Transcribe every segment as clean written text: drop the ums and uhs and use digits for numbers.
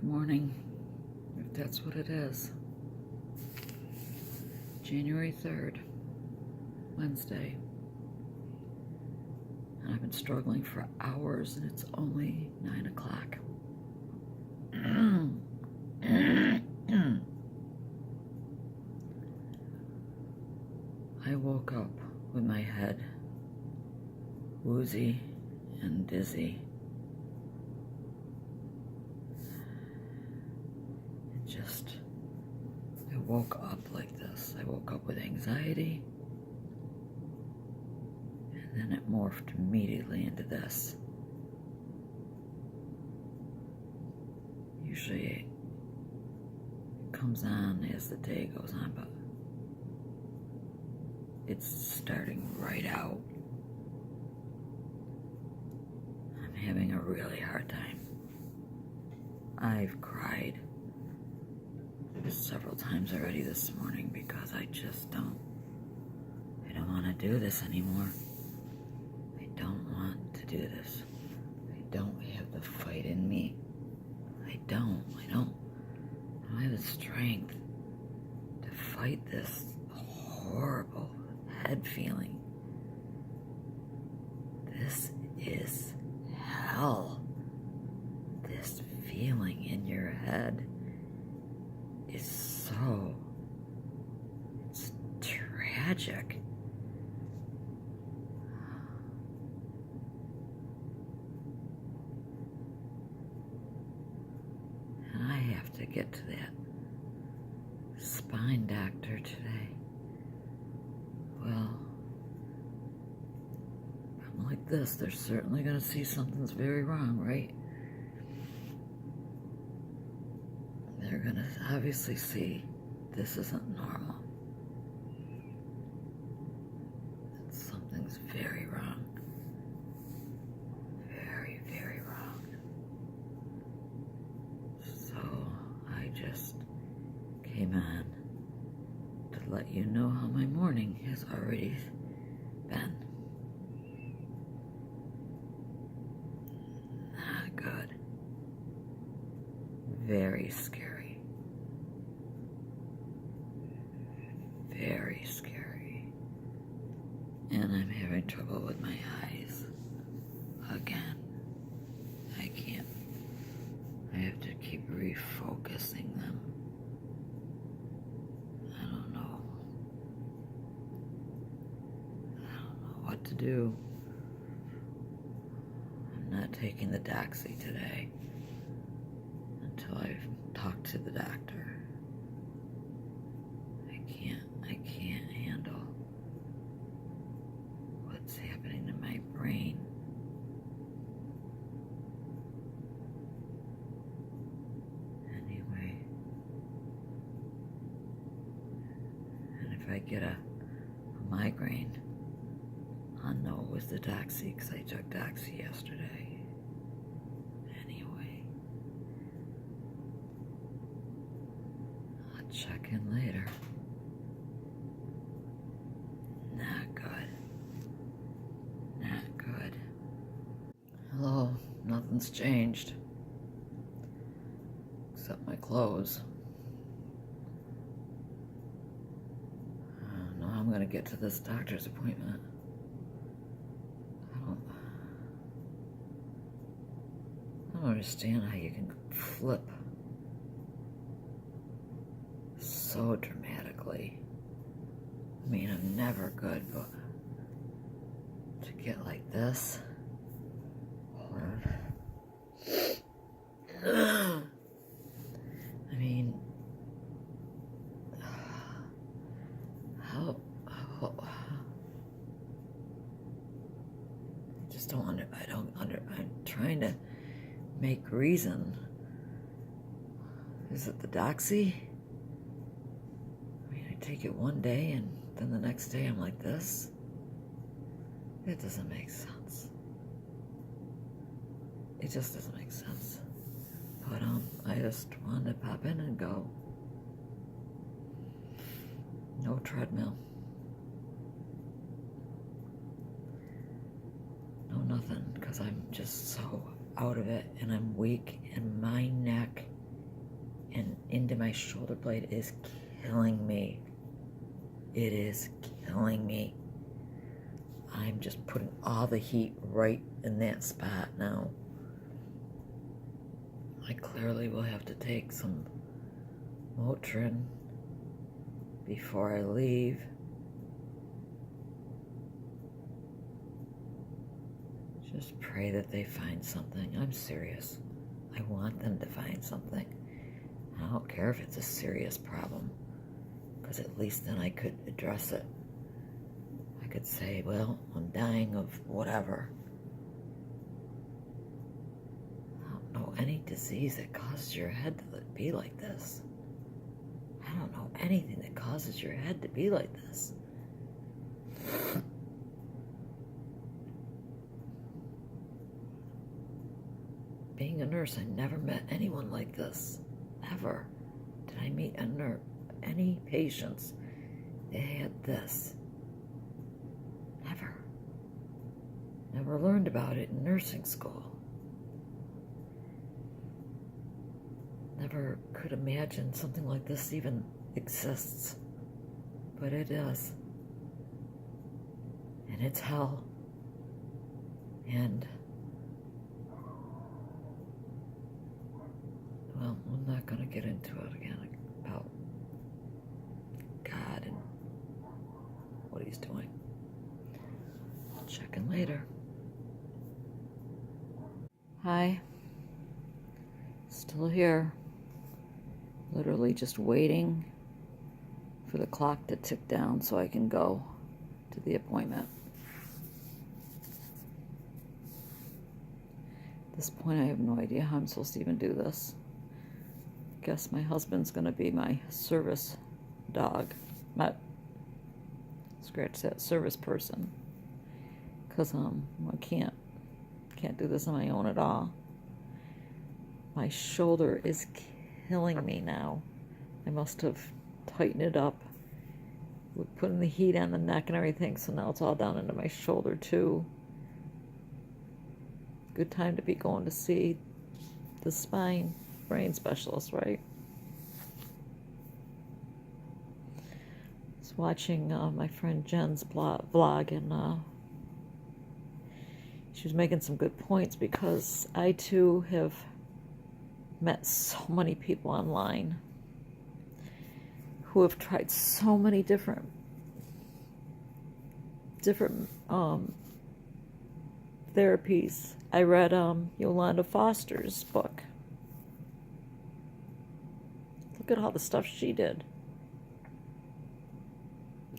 morning, if that's what it is. January 3rd, Wednesday. And I've been struggling for hours and it's only 9 o'clock. I woke up with my head woozy and dizzy. I woke up like this. I woke up with anxiety, and then it morphed immediately into this. Usually it comes on as the day goes on, but it's starting right out. I'm having a really hard time. I've cried several times already this morning because I don't want to do this anymore. I don't want to do this. I don't have the fight in me. I don't have the strength to fight this horrible head feeling. This is hell. This feeling in your head is it's tragic. And I have to get to that spine doctor today. Well, I'm like this, they're certainly going to see something's very wrong, right? They're going to obviously see this isn't normal. Something's very wrong. Very, very wrong. So I just came on to let you know how my morning has already been. Not good. Very scary. Very scary. And I'm having trouble with my eyes. Again. I can't. I have to keep refocusing them. I don't know what to do. I'm not taking the Doxy today until I've talked to the doctor. I can't handle what's happening to my brain. Anyway, and if I get a migraine, I'll know it was the Doxy because I took Doxy yesterday. Anyway, I'll check in later. Not good. Not good. Hello, nothing's changed. Except my clothes. Now I'm gonna get to this doctor's appointment. I don't understand how you can flip so dramatically. I mean, I'm never good, but to get like this. Hold on. I mean, how I just don't I'm trying to make reason. Is it the Doxy? I mean, I take it one day and then the next day I'm like this. It doesn't make sense. It just doesn't make sense. But I just wanted to pop in and go. No treadmill. No nothing, because I'm just so out of it and I'm weak and my neck and into my shoulder blade is killing me. It is killing me. I'm just putting all the heat right in that spot now. I clearly will have to take some Motrin before I leave. Just pray that they find something. I'm serious. I want them to find something. I don't care if it's a serious problem, because at least then I could address it. I could say, well, I'm dying of whatever. I don't know any disease that causes your head to be like this. I don't know anything that causes your head to be like this. Being a nurse, I never met anyone like this. Ever. Did I meet any patients that had this? Never. Never learned about it in nursing school. Never could imagine something like this even exists. But it is. And it's hell. And well, I'm not going to get into it again about God and what he's doing. I'll check in later. Hi. Still here. Literally just waiting for the clock to tick down so I can go to the appointment. At this point, I have no idea how I'm supposed to even do this. Guess my husband's gonna be my service dog. Scratch that, service person. Cause I can't do this on my own at all. My shoulder is killing me now. I must have tightened it up with putting the heat on the neck and everything, so now it's all down into my shoulder too. Good time to be going to see the brain specialist, right? I was watching my friend Jen's vlog, and she was making some good points, because I too have met so many people online who have tried so many different therapies. I read Yolanda Foster's book. Look at all the stuff she did.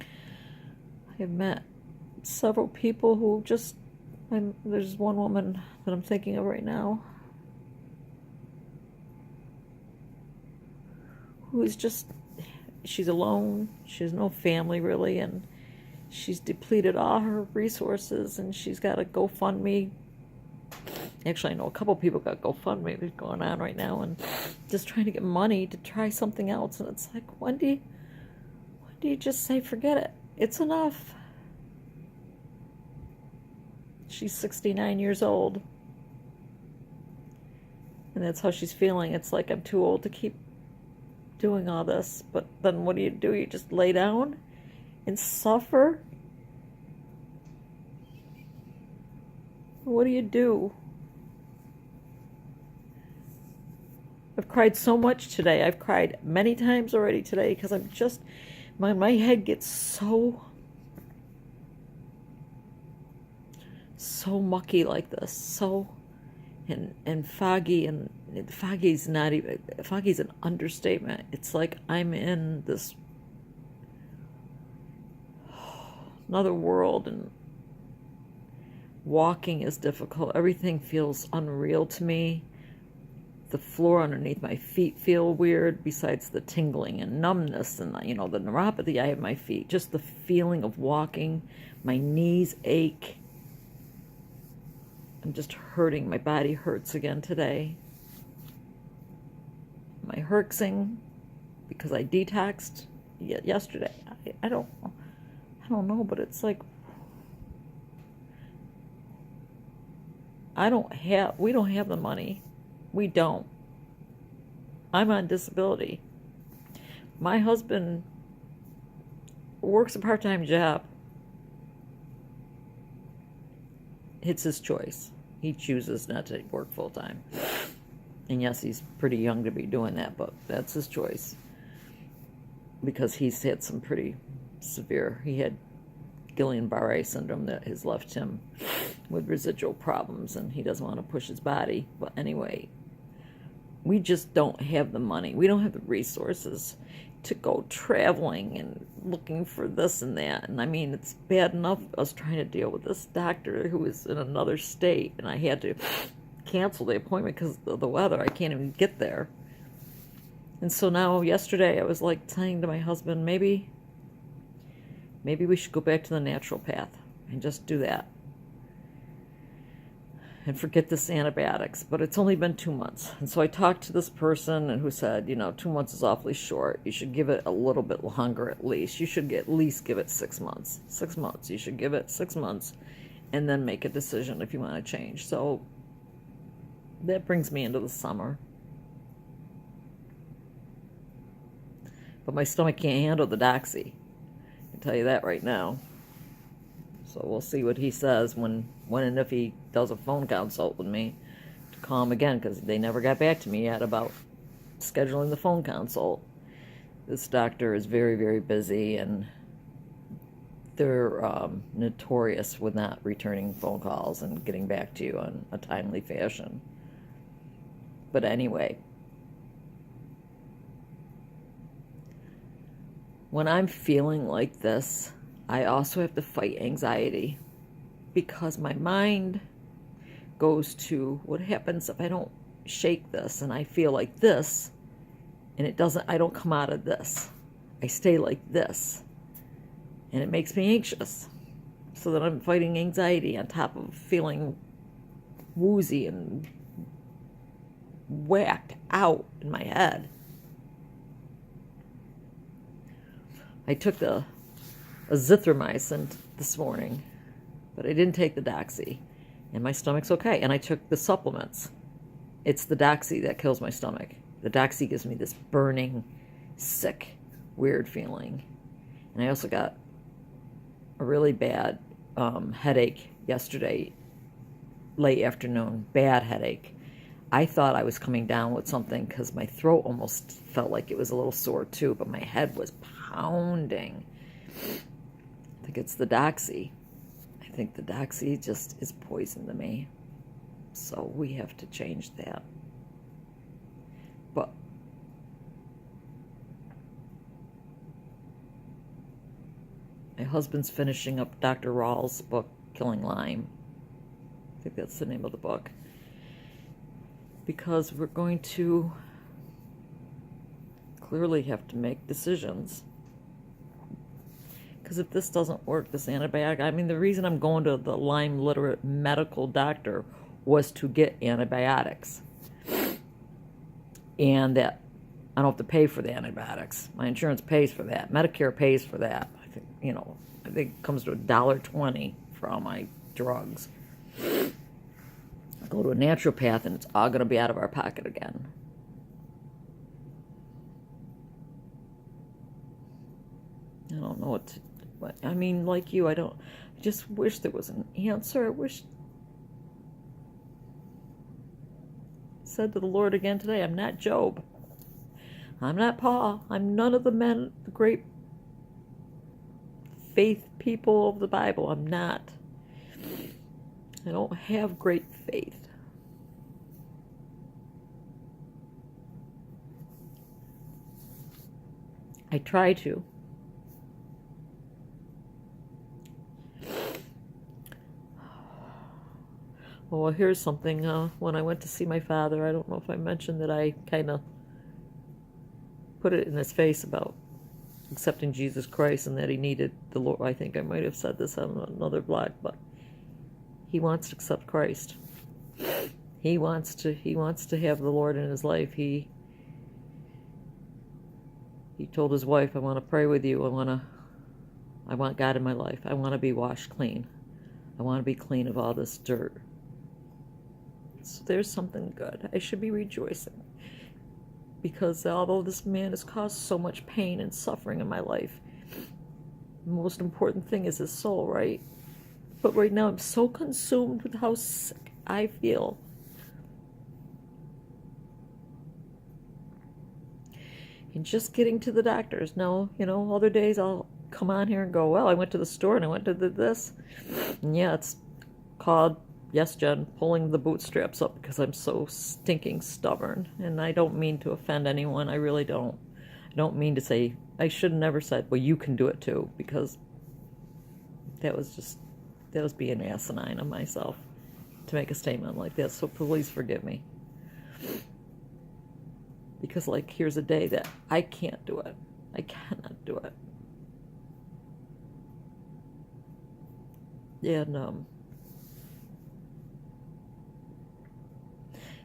I have met several people who there's one woman that I'm thinking of right now she's alone, she has no family really, and she's depleted all her resources, and she's got a GoFundMe. Actually, I know a couple people got GoFundMe that's going on right now, and just trying to get money to try something else. And it's like, when do you just say, forget it, it's enough? She's 69 years old, and that's how she's feeling. It's like, I'm too old to keep doing all this. But then what do? You just lay down and suffer? What do you do? I've cried so much today. I've cried many times already today, because I'm just, my head gets so mucky like this, and foggy, and foggy's an understatement. It's like I'm in this another world, and walking is difficult. Everything feels unreal to me. The floor underneath my feet feel weird, besides the tingling and numbness and the neuropathy I have in my feet. Just the feeling of walking, my knees ache. I'm just hurting. My body hurts again today. Am I herxing because I detoxed yesterday? I don't know, but it's like, we don't have the money. We don't. I'm on disability. My husband works a part-time job. It's his choice. He chooses not to work full-time. And yes, he's pretty young to be doing that, but that's his choice. Because he's had some pretty severe, he had Guillain-Barré syndrome that has left him with residual problems, and he doesn't want to push his body. But anyway, we just don't have the money. We don't have the resources to go traveling and looking for this and that. And I mean, it's bad enough us trying to deal with this doctor who is in another state, and I had to cancel the appointment because of the weather. I can't even get there. And so now, yesterday, I was like saying to my husband, maybe we should go back to the natural path and just do that and forget this antibiotics. But it's only been 2 months. And so I talked to this person who said, 2 months is awfully short. You should give it a little bit longer at least. You should at least give it 6 months. 6 months. You should give it 6 months and then make a decision if you want to change. So that brings me into the summer. But my stomach can't handle the Doxy. I can tell you that right now. So we'll see what he says when and if he does a phone consult with me to call him again, because they never got back to me yet about scheduling the phone consult. This doctor is very, very busy, and they're notorious with not returning phone calls and getting back to you in a timely fashion. But anyway, when I'm feeling like this, I also have to fight anxiety, because my mind goes to what happens if I don't shake this and I feel like this, and I don't come out of this. I stay like this, and it makes me anxious. So that I'm fighting anxiety on top of feeling woozy and whacked out in my head. I took a azithromycin this morning, but I didn't take the Doxy, and my stomach's okay. And I took the supplements. It's the Doxy that kills my stomach. The Doxy gives me this burning, sick, weird feeling. And I also got a really bad headache yesterday, late afternoon, bad headache. I thought I was coming down with something because my throat almost felt like it was a little sore too, but my head was pounding. I think it's the Doxy. I think the Doxy just is poison to me. So we have to change that. But my husband's finishing up Dr. Rawls' book, Killing Lyme. I think that's the name of the book. Because we're going to clearly have to make decisions. Because if this doesn't work, this antibiotic, I mean, the reason I'm going to the Lyme literate medical doctor was to get antibiotics. And that I don't have to pay for the antibiotics. My insurance pays for that. Medicare pays for that. I think, I think it comes to $1.20 for all my drugs. Go to a naturopath and it's all going to be out of our pocket again. I don't know what to, but I mean, like you, I just wish there was an answer. I wish. I said to the Lord again today, I'm not Job. I'm not Paul. I'm none of the men, the great faith people of the Bible. I'm not. I don't have great faith. I try to. Well, here's something. When I went to see my father, I don't know if I mentioned that I kind of put it in his face about accepting Jesus Christ and that he needed the Lord. I think I might have said this on another blog, but he wants to accept Christ. He wants to have the Lord in his life. He told his wife, I want to pray with you. I want God in my life. I want to be washed clean. I want to be clean of all this dirt. So there's something good. I should be rejoicing. because although this man has caused so much pain and suffering in my life, the most important thing is his soul, right? But right now I'm so consumed with how sick I feel. And just getting to the doctors. Now, other days I'll come on here and go, well, I went to the store and I went to this. And yeah, it's called, yes, Jen, pulling the bootstraps up because I'm so stinking stubborn. And I don't mean to offend anyone. I really don't. I don't mean to say, I should have never said, well, you can do it too, because that was being asinine of myself to make a statement like that. So please forgive me. Because, like, here's a day that I can't do it. I cannot do it. And,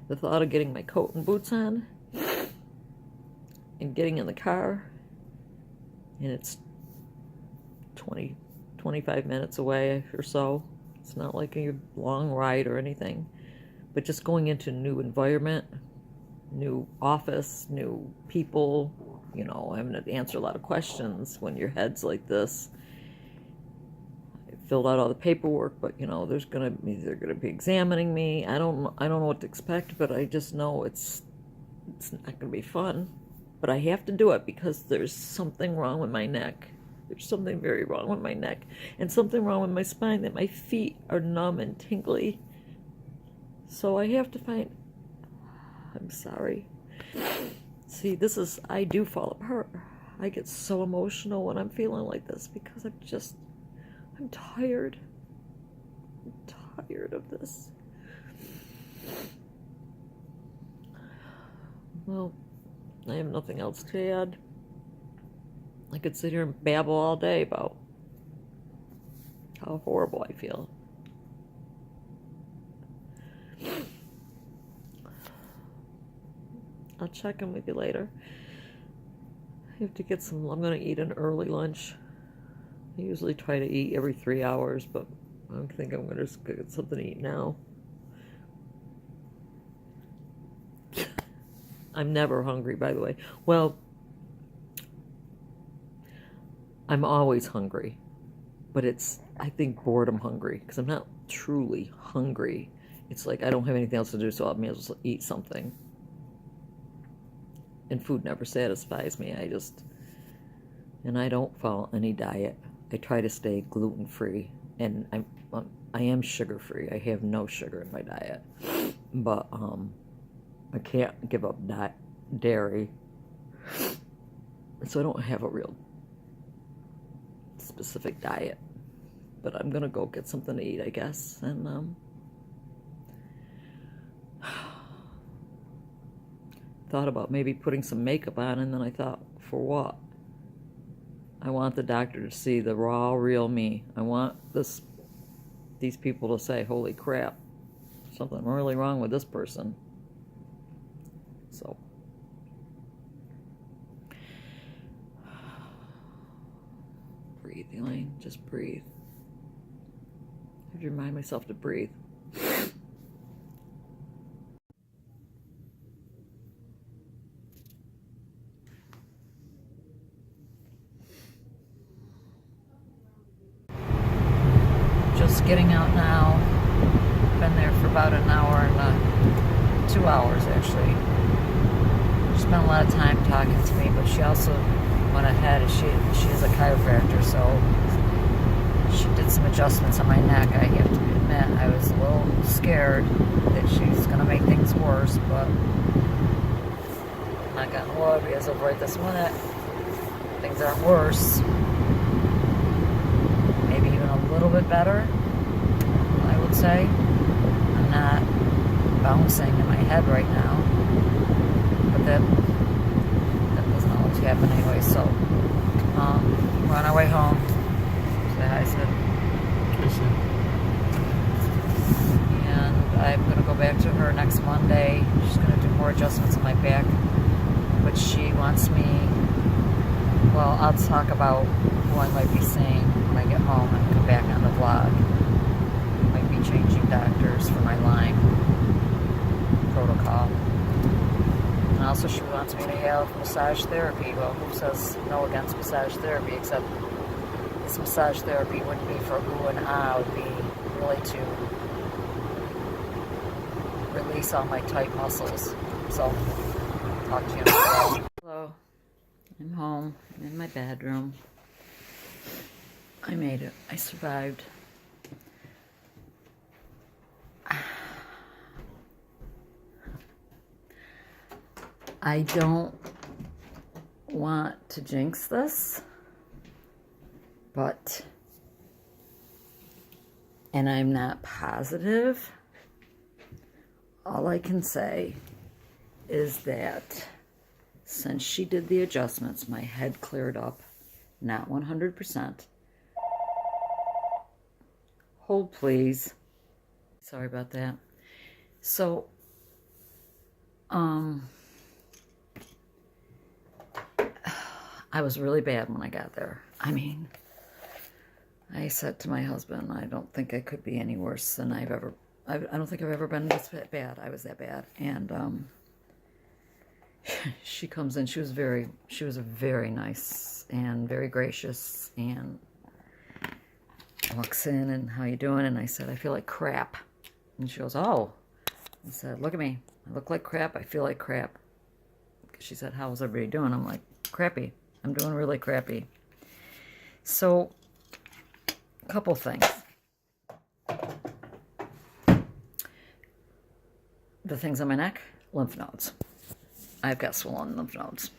the thought of getting my coat and boots on and getting in the car, and it's 25 minutes away or so. It's not like a long ride or anything, but just going into a new environment, new office, new people, having to answer a lot of questions when your head's like this. I filled out all the paperwork, but they're gonna be examining me. I don't know what to expect, but I just know it's not gonna be fun. But I have to do it because there's something wrong with my neck. There's something very wrong with my neck, and something wrong with my spine, that my feet are numb and tingly. So I have to find. I'm sorry. See, I do fall apart. I get so emotional when I'm feeling like this because I'm tired. I'm tired of this. Well, I have nothing else to add. I could sit here and babble all day about how horrible I feel. I'll check in with you later. I have to get I'm going to eat an early lunch. I usually try to eat every 3 hours, but I think I'm going to just get something to eat now. I'm never hungry, by the way. Well, I'm always hungry, but it's, I think, boredom hungry, because I'm not truly hungry. It's like I don't have anything else to do, so I may as well eat something. And food never satisfies me. And I don't follow any diet. I try to stay gluten-free, and I am sugar-free. I have no sugar in my diet, but I can't give up dairy, so I don't have a real specific diet. But I'm gonna go get something to eat, I guess, and thought about maybe putting some makeup on, and then I thought, for what? I want the doctor to see the raw, real me. I want these people to say, holy crap, something really wrong with this person. So, breathe, Elaine, just breathe. I have to remind myself to breathe. Just getting out now. Been there for about an hour and 2 hours actually. She spent a lot of time talking to me, but she also went ahead. She is a chiropractor, so she did some adjustments on my neck. I have to admit, I was a little scared that she's going to make things worse, but I'm not getting worried as of right this minute. Things aren't worse. Maybe even a little bit better, I would say. I'm not bouncing in my head right now, but that doesn't always happen anyway. So we're on our way home. Say hi, Sid. And I'm gonna go back to her next Monday. She's gonna do more adjustments on my back, but she wants me. Well, I'll talk about who I might be seeing when I get home and come back on the vlog. I might be changing doctors for my Lyme protocol. And also she wants me to have massage therapy. Well, who says no against massage therapy, except this massage therapy wouldn't be for ooh and ah, it would be really to release all my tight muscles. So, talk to you in a while. Hello, I'm home. I'm in my bedroom. I made it. I survived. I don't want to jinx this, but, and I'm not positive, all I can say is that since she did the adjustments, my head cleared up, not 100%. Hold, please. Sorry about that. So, I was really bad when I got there. I mean, I said to my husband, I don't think I could be any worse than I don't think I've ever been this bad. I was that bad. And she comes in, she was very nice and very gracious, and walks in and how you doing? And I said, I feel like crap. And she goes, oh. I said, look at me. I look like crap. I feel like crap. She said, how's everybody doing? I'm like, crappy. I'm doing really crappy. So, a couple things. The things on my neck, lymph nodes. I've got swollen lymph nodes.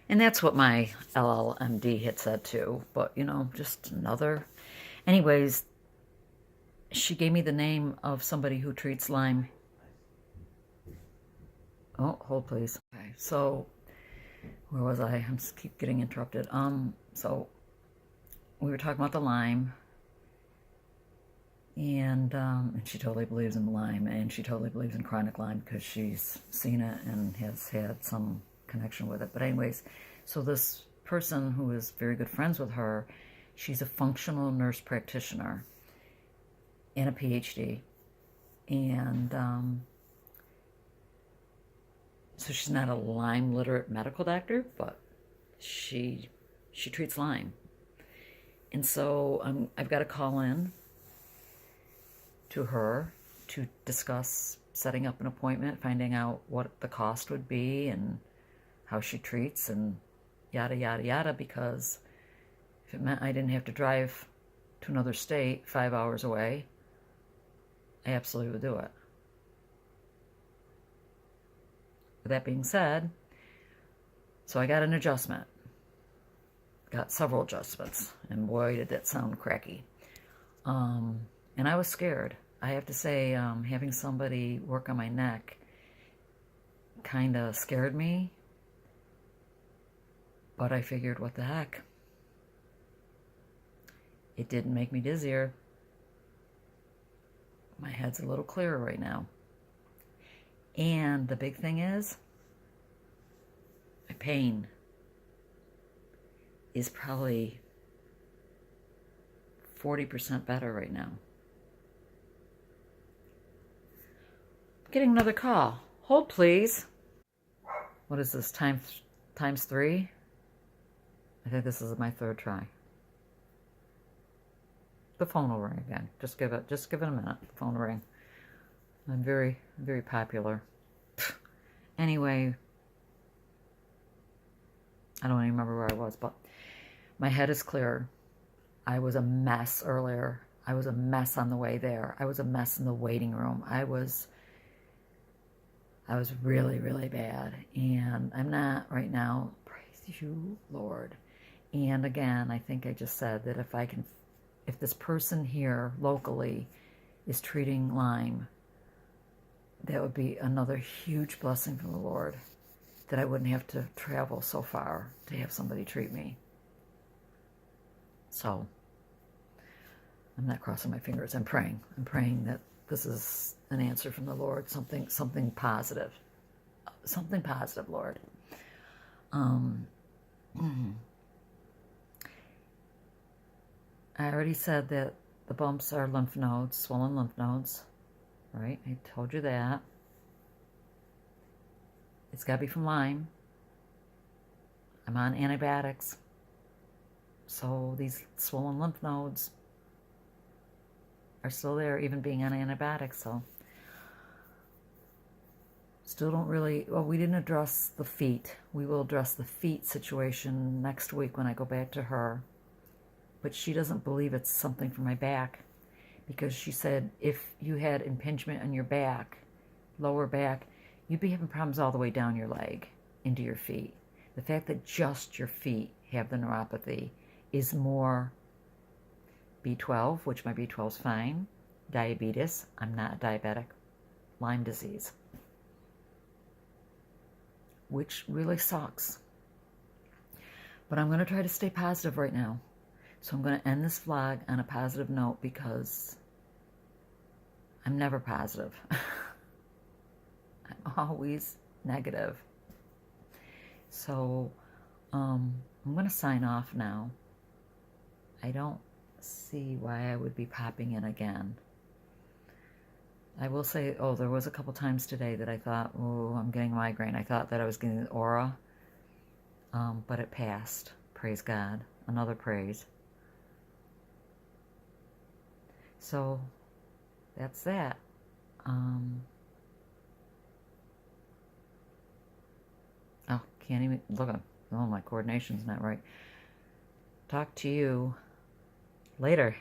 And that's what my LLMD had said too. But, you know, just another. Anyways, she gave me the name of somebody who treats Lyme. Oh, hold please. Okay, so where was I? I'm just keep getting interrupted. So we were talking about the Lyme, and she totally believes in Lyme, and she totally believes in chronic Lyme because she's seen it and has had some connection with it. But anyways, so this person who is very good friends with her, she's a functional nurse practitioner and a PhD, and so she's not a Lyme literate medical doctor, but she treats Lyme. And so I've got to call in to her to discuss setting up an appointment, finding out what the cost would be and how she treats and yada, yada, yada, because if it meant I didn't have to drive to another state 5 hours away, I absolutely would do it. With that being said, so I got an adjustment. Got several adjustments, and boy, did that sound cracky. And I was scared. I have to say, having somebody work on my neck kind of scared me, but I figured, what the heck? It didn't make me dizzier. My head's a little clearer right now. And the big thing is, my pain is probably 40% better right now. I'm getting another call. Hold, please. What is this, times 3? I think this is my 3rd try. The phone will ring again. Just give it a minute. The phone will ring. I'm very, very popular. Anyway, I don't even remember where I was, but my head is clear. I was a mess earlier. I was a mess on the way there. I was a mess in the waiting room. I was really, really bad. And I'm not right now. Praise you, Lord. And again, I think I just said that if this person here locally is treating Lyme, that would be another huge blessing from the Lord, that I wouldn't have to travel so far to have somebody treat me. So, I'm not crossing my fingers. I'm praying. I'm praying that this is an answer from the Lord, something positive. Something positive, Lord. I already said that the bumps are lymph nodes, swollen lymph nodes. Right? I told you that. It's got to be from Lyme. I'm on antibiotics. So these swollen lymph nodes are still there, even being on antibiotics. So still don't really, well, we didn't address the feet. We will address the feet situation next week when I go back to her. But she doesn't believe it's something from my back, because she said if you had impingement on your back, lower back, you'd be having problems all the way down your leg into your feet. The fact that just your feet have the neuropathy is more B12, which my B12 is fine, diabetes, I'm not diabetic, Lyme disease, which really sucks. But I'm going to try to stay positive right now. So I'm going to end this vlog on a positive note, because I'm never positive. I'm always negative. So I'm going to sign off now. I don't see why I would be popping in again. I will say, oh, there was a couple times today that I thought, oh, I'm getting a migraine. I thought that I was getting the aura, but it passed. Praise God. Another praise. So that's that. Oh, can't even look. Oh, my coordination's not right. Talk to you later.